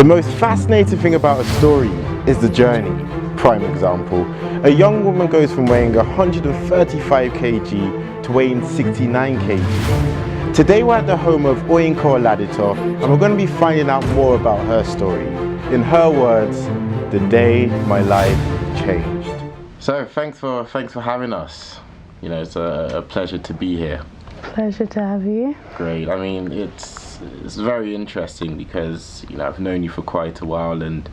The most fascinating thing about a story is the journey. Prime example, a young woman goes from weighing 135 kg to weighing 69 kg. Today we're at the home of Oyinkan Oladitan and we're going to be finding out more about her story. In her words, the day my life changed. So thanks for having us. You know, it's a pleasure to be here. Pleasure to have you. Great. I mean, it's very interesting because, you know, I've known you for quite a while and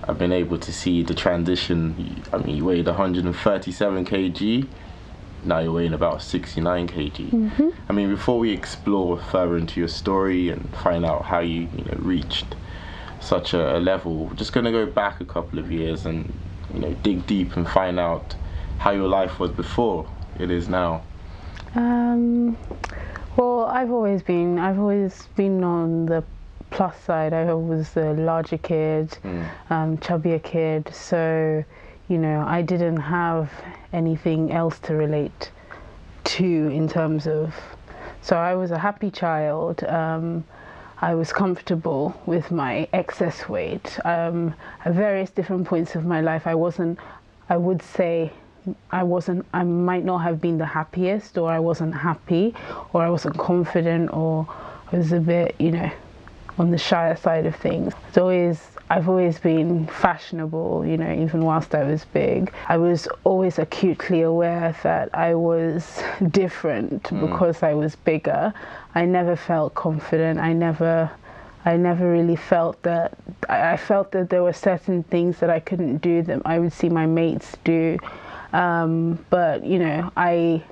I've been able to see the transition. I mean, you weighed 137 kg, now you're weighing about 69 kg. Mm-hmm. I mean, before we explore further into your story and find out how you reached such a level, we're just going to go back a couple of years and, you know, dig deep and find out how your life was before it is now. Well, I've always been on the plus side. I was a larger kid, chubbier kid, so, you know, I didn't have anything else to relate to in terms of, so I was a happy child. I was comfortable with my excess weight. At various different points of my life, I might not have been the happiest, or I wasn't happy, or I wasn't confident, or I was a bit, you know, on the shyer side of things. I've always been fashionable, you know, even whilst I was big. I was always acutely aware that I was different because I was bigger. I never felt confident. I never really felt that. I felt that there were certain things that I couldn't do that I would see my mates do. But, you know, I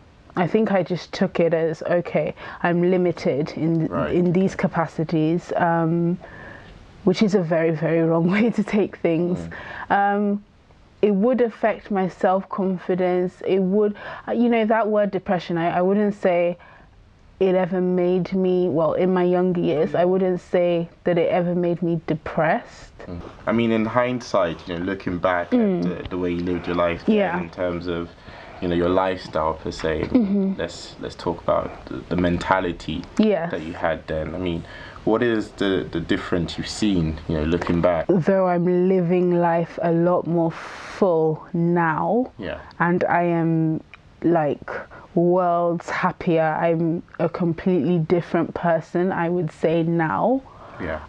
think I just took it as, okay, I'm limited in these capacities, which is a very, very wrong way to take things. It would affect my self-confidence. It would, you know, that word depression, I wouldn't say it ever made me, well, in my younger years, I wouldn't say that it ever made me depressed. I mean, in hindsight, you know, looking back at the way you lived your life in terms of, you know, your lifestyle per se, let's talk about the mentality that you had then. I mean, what is the difference you've seen, you know, looking back? Though I'm living life a lot more full now, and I am like worlds happier. I'm a completely different person, I would say now.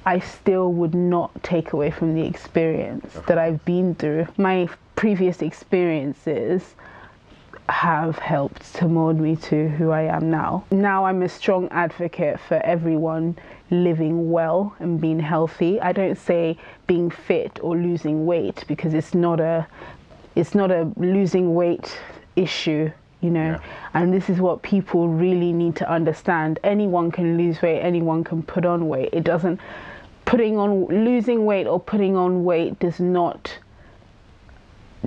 I still would not take away from the experience that I've been through. My previous experiences have helped to mold me to who I am now. Now I'm a strong advocate for everyone living well and being healthy. I don't say being fit or losing weight, because it's not a losing weight issue, you know. And this is what people really need to understand. Anyone can lose weight, anyone can put on weight. It doesn't, losing weight or putting on weight does not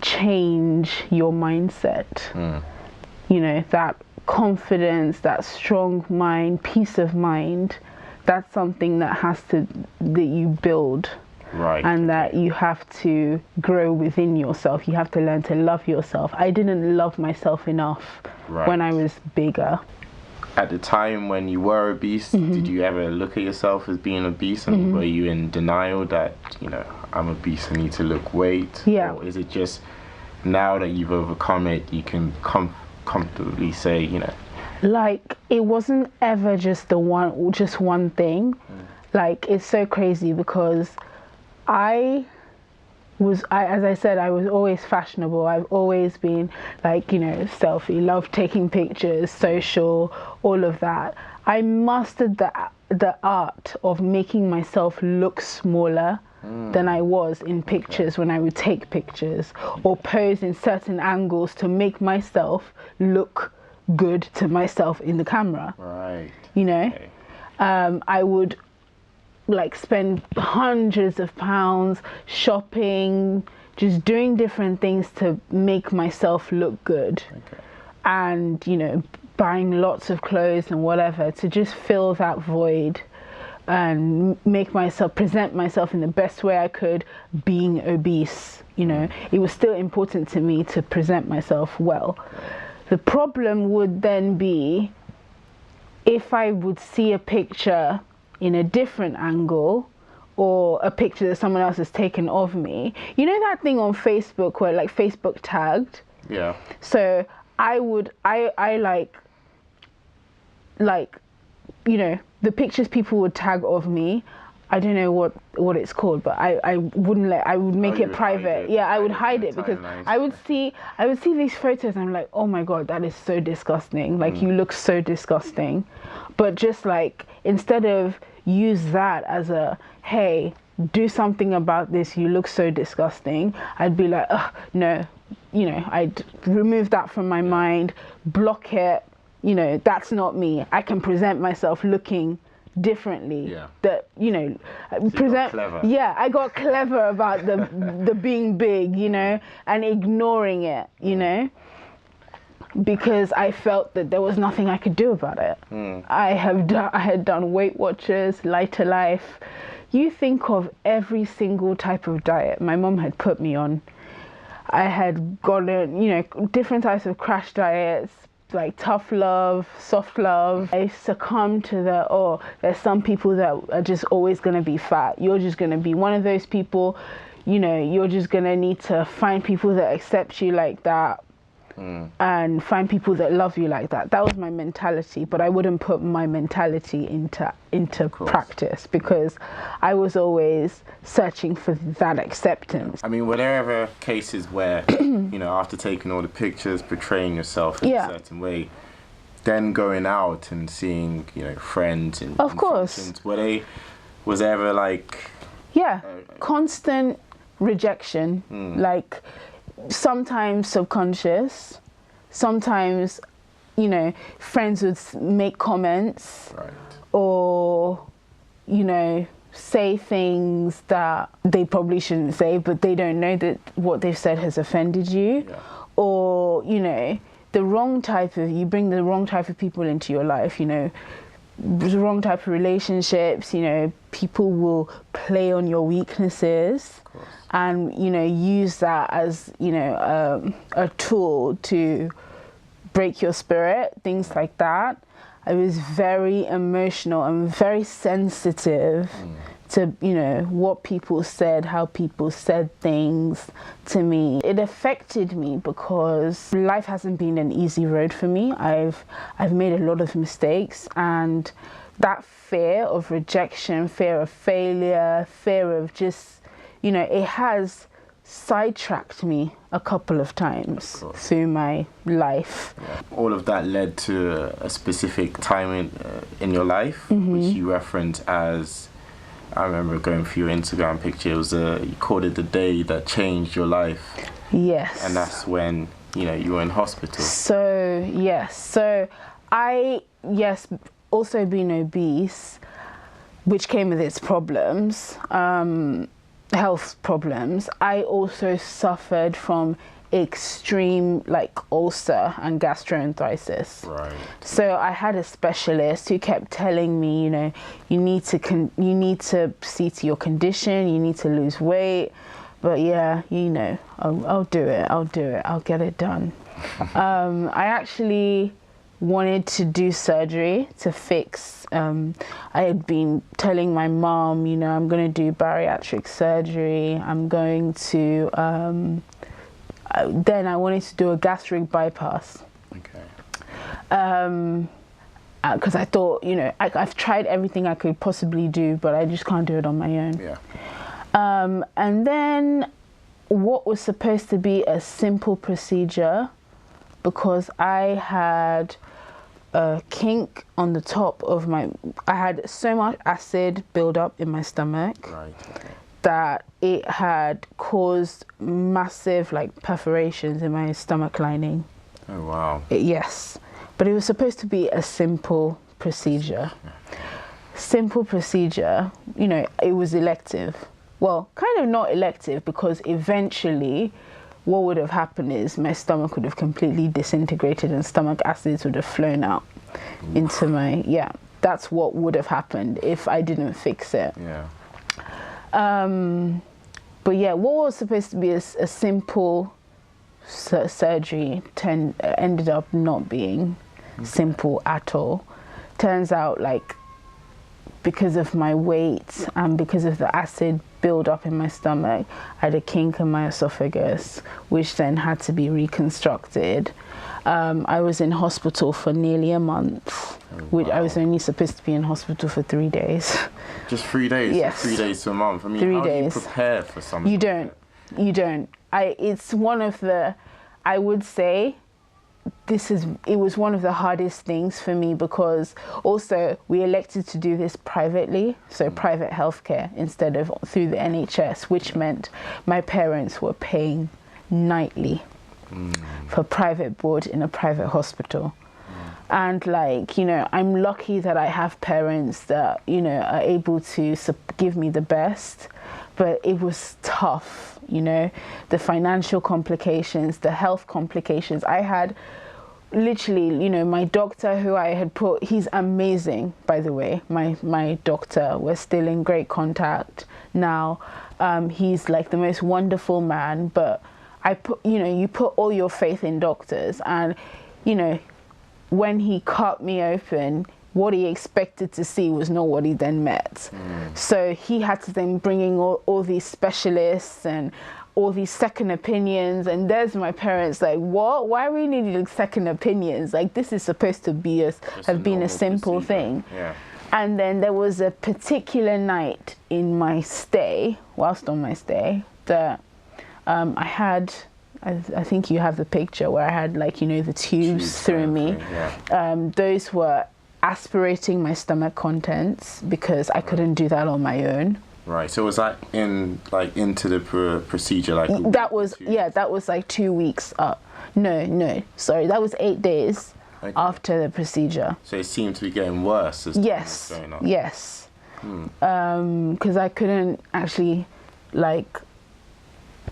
change your mindset. You know, that confidence, that strong mind, peace of mind, that's something that you build. And that you have to grow within yourself. You have to learn to love yourself. I didn't love myself enough when I was bigger. At the time when you were obese, did you ever look at yourself as being obese, and were you in denial that, you know, I'm obese, I need to look weight? Or is it just now that you've overcome it, you can comfortably say, you know? Like, it wasn't ever just one thing. Like, it's so crazy because as I said, I was always fashionable. I've always been like, you know, selfie, love taking pictures, social, all of that. I mastered the art of making myself look smaller than I was in pictures when I would take pictures, or pose in certain angles to make myself look good to myself in the camera. You know, I would like spend hundreds of pounds shopping, just doing different things to make myself look good. And, you know, buying lots of clothes and whatever to just fill that void and present myself in the best way I could, being obese. You know, it was still important to me to present myself well. The problem would then be if I would see a picture in a different angle, or a picture that someone else has taken of me. You know that thing on Facebook where like Facebook tagged? Yeah. So I like, you know, the pictures people would tag of me. I don't know what it's called, but I would make it private. Yeah, I would hide it because I would see these photos and I'm like, oh my God, that is so disgusting. Like you look so disgusting. But just like, instead of use that as a, hey, do something about this, you look so disgusting, I'd be like, oh, no, you know, I'd remove that from my mind, block it, you know, that's not me. I can present myself looking differently. Yeah. That, you know, So present. clever. Yeah, I got clever about the being big, you know, and ignoring it, you know, because I felt that there was nothing I could do about it. I had done Weight Watchers, Lighter Life. You think of every single type of diet my mom had put me on. I had gotten, you know, different types of crash diets, like tough love, soft love. I succumbed to there's some people that are just always going to be fat. You're just going to be one of those people, you know, you're just going to need to find people that accept you like that. And find people that love you like that. That was my mentality, but I wouldn't put my mentality into practice because I was always searching for that acceptance. I mean, were there ever cases where, you know, after taking all the pictures, portraying yourself in a certain way, then going out and seeing, you know, friends and of course, functions, was there ever like constant rejection, like sometimes subconscious, sometimes, you know, friends would make comments or, you know, say things that they probably shouldn't say, but they don't know that what they've said has offended you. Or, you know, you bring the wrong type of people into your life, you know, the wrong type of relationships, you know, people will play on your weaknesses and, you know, use that as, you know, a tool to break your spirit, things like that. I was very emotional and very sensitive to, you know, what people said, how people said things to me. It affected me because life hasn't been an easy road for me. I've made a lot of mistakes, and that fear of rejection, fear of failure, fear of just, you know, it has sidetracked me a couple of times through my life. All of that led to a specific time in your life, which you reference as, I remember going through your Instagram picture, it was you called it the day that changed your life. Yes. And that's when, you know, you were in hospital. So, yes. So, also being obese, which came with its problems, health problems, I also suffered from extreme like ulcer and gastroenteritis. So I had a specialist who kept telling me, you know, you need to see to your condition, you need to lose weight. But yeah, you know, I'll do it, I'll get it done. I actually wanted to do surgery to fix, I had been telling my mom, you know, I'm going to do bariatric surgery, I'm going to, then I wanted to do a gastric bypass. Because I thought, you know, I've tried everything I could possibly do, but I just can't do it on my own. And then what was supposed to be a simple procedure, because I had a kink on the top of I had so much acid build up in my stomach that it had caused massive like perforations in my stomach lining. Oh wow. Yes, but it was supposed to be a simple procedure. Simple procedure, you know, it was elective. Well, kind of not elective, because eventually what would have happened is my stomach would have completely disintegrated and stomach acids would have flown out into my, that's what would have happened if I didn't fix it. But yeah, what was supposed to be a simple surgery ended up not being simple at all. Turns out, like, because of my weight and because of the acid build up in my stomach, I had a kink in my esophagus, which then had to be reconstructed. I was in hospital for nearly a month, which I was only supposed to be in hospital for 3 days. Just 3 days? Yes. 3 days to a month? I mean, 3 how days. do you prepare for something? You don't. You don't. It's one of the, I would say, it was one of the hardest things for me, because also we elected to do this privately, so private healthcare instead of through the NHS, which meant my parents were paying nightly for private board in a private hospital. And like, you know, I'm lucky that I have parents that, you know, are able to give me the best, but it was tough, you know, the financial complications, the health complications. I had literally, you know, my doctor who I had put, he's amazing, by the way, my doctor, we're still in great contact now. He's like the most wonderful man, but you put all your faith in doctors, and, you know, when he cut me open, what he expected to see was not what he then met. So he had to then bring in all these specialists and all these second opinions, and there's my parents like, what? Why are we needing second opinions? Like, this is supposed to be have been a simple thing. Yeah. And then there was a particular night in my stay, whilst on my stay, that I had, I think you have the picture where I had, like, you know, the tubes through me. Yeah. Those were aspirating my stomach contents, because I couldn't do that on my own. Right. So was that into the procedure? That was like 2 weeks up. No, sorry, that was 8 days after the procedure. So it seemed to be getting worse as time was going on. Yes. Because I couldn't actually, like,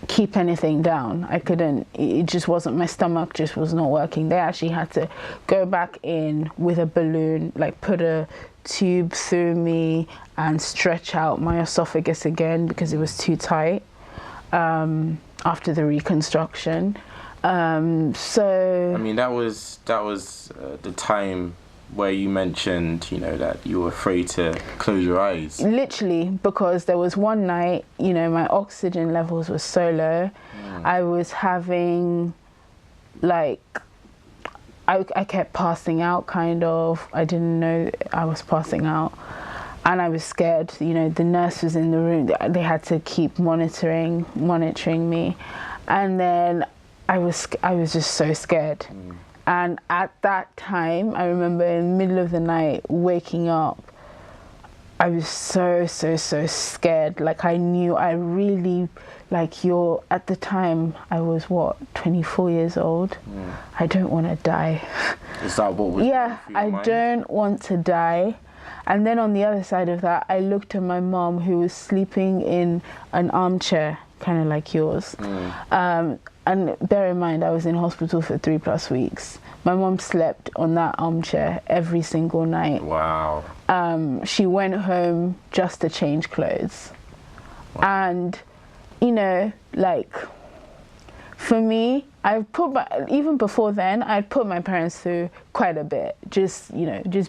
keep anything down. I couldn't, it just wasn't, my stomach just was not working. They actually had to go back in with a balloon, like put a tube through me and stretch out my esophagus again because it was too tight after the reconstruction. So I mean, that was the time where you mentioned, you know, that you were afraid to close your eyes. Literally, because there was one night, you know, my oxygen levels were so low. I was having, like, I kept passing out, kind of. I didn't know I was passing out. And I was scared. You know, the nurse was in the room. They had to keep monitoring me. And then I was just so scared. And at that time, I remember in the middle of the night, waking up, I was so scared. Like, I knew I really, like, at the time, I was, 24 years old. I don't want to die. Is that what was I don't want to die. And then on the other side of that, I looked at my mom, who was sleeping in an armchair, kind of like yours. And bear in mind, I was in hospital for 3+ weeks. My mom slept on that armchair every single night. Wow. She went home just to change clothes. Wow. And, you know, like, for me, even before then, I'd put my parents through quite a bit. Just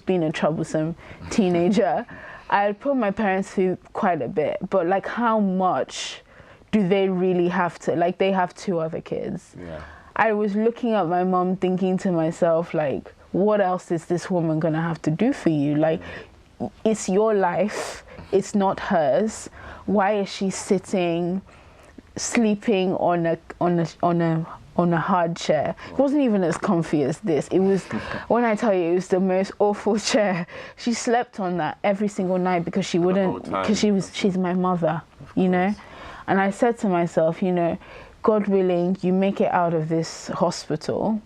being a troublesome teenager. I'd put my parents through quite a bit. But, like, how much do they really have to? Like, they have 2 other kids. Yeah. I was looking at my mom, thinking to myself, like, what else is this woman gonna have to do for you? Like, it's your life, it's not hers. Why is she sleeping on a hard chair? It wasn't even as comfy as this. It was, when I tell you, it was the most awful chair. She slept on that every single night because she wouldn't, because she's my mother, you know? And I said to myself, you know, God willing, you make it out of this hospital,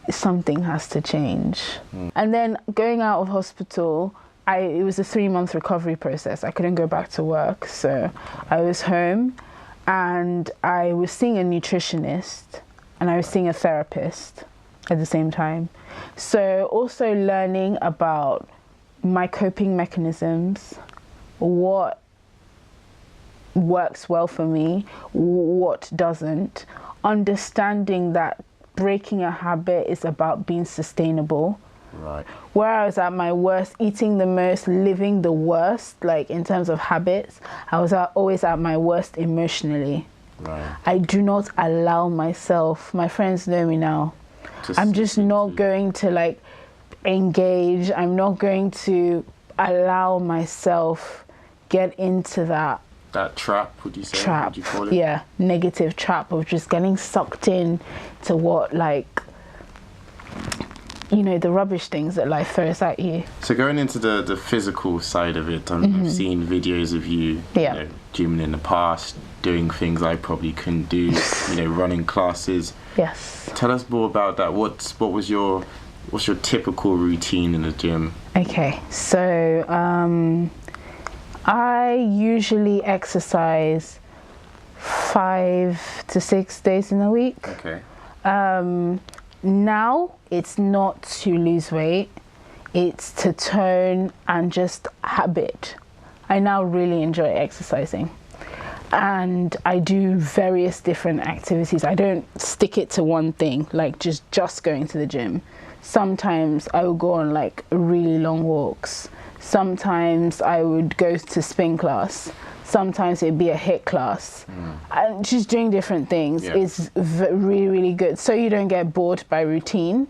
something has to change. And then going out of hospital, it was a 3-month recovery process. I couldn't go back to work, so I was home, and I was seeing a nutritionist and I was seeing a therapist at the same time. So also learning about my coping mechanisms, what works well for me, what doesn't, understanding that breaking a habit is about being sustainable. Right. Where I was at my worst, eating the most, living the worst, like in terms of habits, I was always at my worst emotionally. Right. I do not allow myself, my friends know me now, I'm just not going to like engage. I'm not going to allow myself get into that trap, would you say? trap. Would you call it? Yeah, negative trap of just getting sucked in to what, like, you know, the rubbish things that life throws at you. So going into the physical side of it, I've seen videos of you, Yeah. you know, gymming in the past, doing things I probably couldn't do, you know, running classes. Yes. Tell us more about that. What's your typical routine in the gym? Okay, so I usually exercise 5 to 6 days in a week. Okay. Now it's not to lose weight, it's to tone and just habit. I now really enjoy exercising, and I do various different activities. I don't stick it to one thing, like just going to the gym. Sometimes I will go on like really long walks. Sometimes I would go to spin class. Sometimes it'd be a HIIT class. And just doing different things is really, really good. So you don't get bored by routine.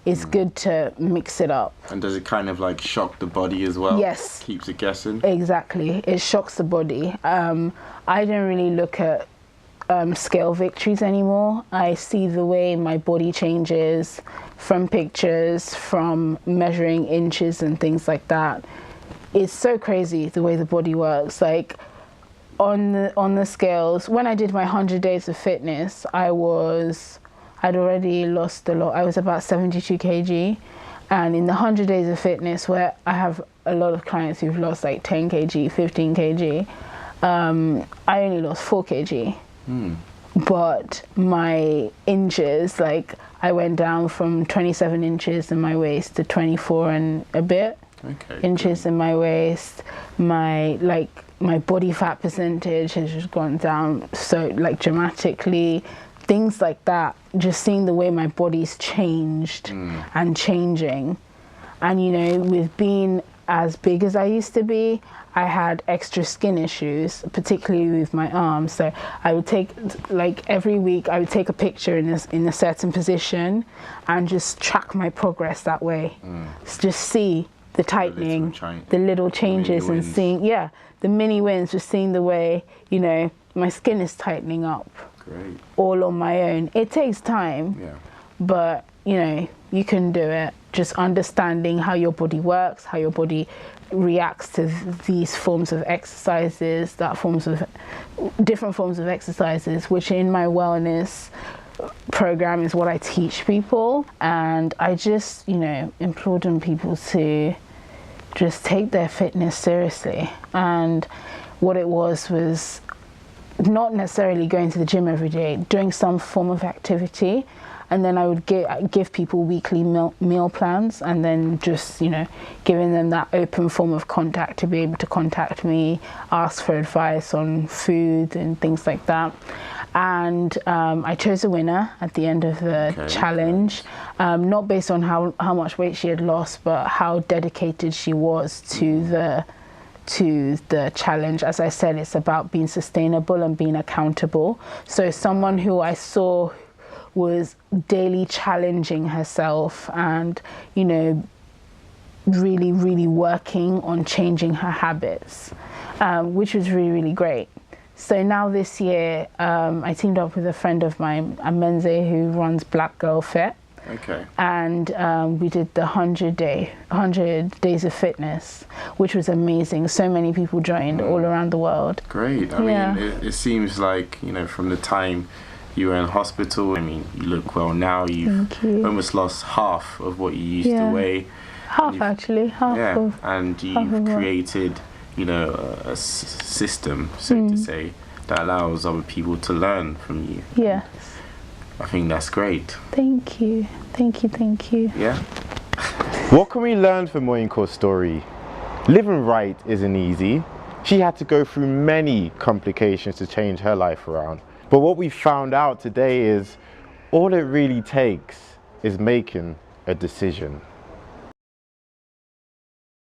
It's good to mix it up. And does it kind of like shock the body as well? Yes. Keeps it guessing? Exactly. It shocks the body. I don't really look at scale victories anymore. I see the way my body changes from pictures, from measuring inches and things like that. It's so crazy the way the body works. Like on the scales, when I did my 100 days of fitness, I'd already lost a lot. I was about 72 kg. And in the 100 days of fitness, where I have a lot of clients who've lost like 10 kg, 15 kg, I only lost 4 kg. But my inches, like I went down from 27 inches in my waist to 24 and a bit inches in my waist. My body fat percentage has just gone down so like dramatically. Things like that, just seeing the way my body's changed and changing. And you know, with being as big as I used to be, I had extra skin issues, particularly with my arms. So I would take, like every week, I would take a picture in a certain position and just track my progress that way. Just see the tightening, the little changes, and seeing, the mini wins, just seeing the way, you know, my skin is tightening up. Great. All on my own. It takes time, but you know, you can do it. Just understanding how your body works, how your body reacts to these forms of exercises, different forms of exercises, which in my wellness program is what I teach people. And I just, you know, implore on people to just take their fitness seriously. And what it was not necessarily going to the gym every day, doing some form of activity, and then I would give people weekly meal plans, and then just, you know, giving them that open form of contact to be able to contact me, ask for advice on food and things like that. And I chose a winner at the end of the challenge, not based on how much weight she had lost, but how dedicated she was to the challenge. As I said, it's about being sustainable and being accountable. So someone who I saw was daily challenging herself and, you know, really, really working on changing her habits, which was really, really great. So now this year, I teamed up with a friend of mine, Amenze, who runs Black Girl Fit. And we did the 100 days of fitness, which was amazing. So many people joined all around the world. Great. I mean, it seems like, you know, from the time you were in hospital, I mean, you look well now. You've almost lost half of what you used to weigh. Half, actually. Half. And you've created, you know, a system, so to say, that allows other people to learn from you. Yes. I think that's great. Thank you. Yeah. What can we learn from Oyinkan's story? Living right isn't easy. She had to go through many complications to change her life around. But what we found out today is all it really takes is making a decision.